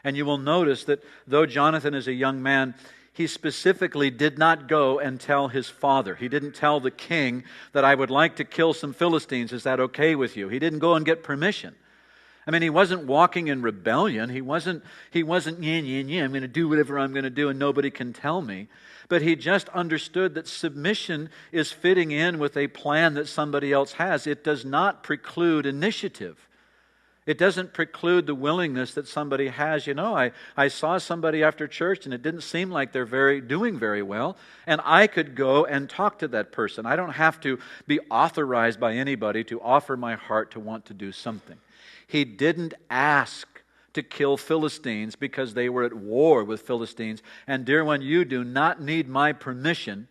And you will notice that though Jonathan is a young man, he specifically did not go and tell his father. He didn't tell the king that I would like to kill some Philistines. Is that okay with you? He didn't go and get permission. I mean, he wasn't walking in rebellion. He wasn't, I'm going to do whatever I'm going to do and nobody can tell me. But he just understood that submission is fitting in with a plan that somebody else has. It does not preclude initiative. It doesn't preclude the willingness that somebody has. You know, I saw somebody after church and it didn't seem like they're doing very well. And I could go and talk to that person. I don't have to be authorized by anybody to offer my heart to want to do something. He didn't ask to kill Philistines because they were at war with Philistines. And dear one, you do not need my permission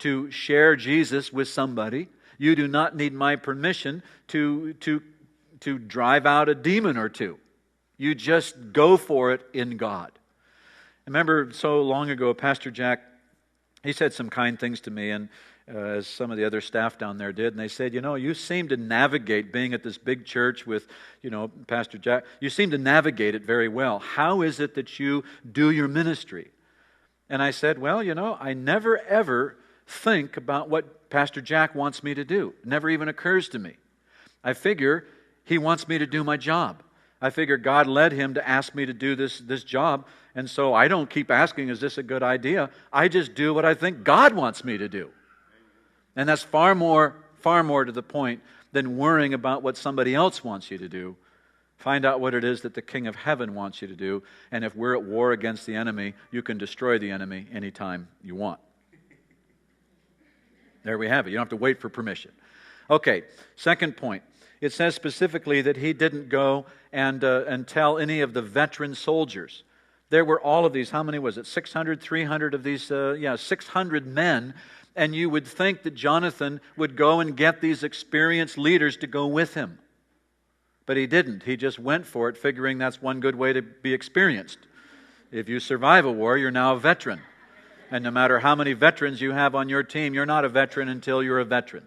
to share Jesus with somebody. You do not need my permission to drive out a demon or two. You just go for it in God. I remember so long ago, Pastor Jack, he said some kind things to me, and as some of the other staff down there did, and they said, you seem to navigate being at this big church with, Pastor Jack, you seem to navigate it very well. How is it that you do your ministry? And I said, well, I never ever think about what Pastor Jack wants me to do. It never even occurs to me. I figure he wants me to do my job. I figure God led him to ask me to do this job, and so I don't keep asking, is this a good idea? I just do what I think God wants me to do. And that's far more to the point than worrying about what somebody else wants you to do. Find out what it is that the King of Heaven wants you to do, and if we're at war against the enemy, you can destroy the enemy anytime you want. There we have it. You don't have to wait for permission. Okay, second point. It says specifically that he didn't go and tell any of the veteran soldiers. There were all of these, how many was it? 600, 300 of these, 600 men. And you would think that Jonathan would go and get these experienced leaders to go with him. But he didn't. He just went for it, figuring that's one good way to be experienced. If you survive a war, you're now a veteran. And no matter how many veterans you have on your team, you're not a veteran until you're a veteran.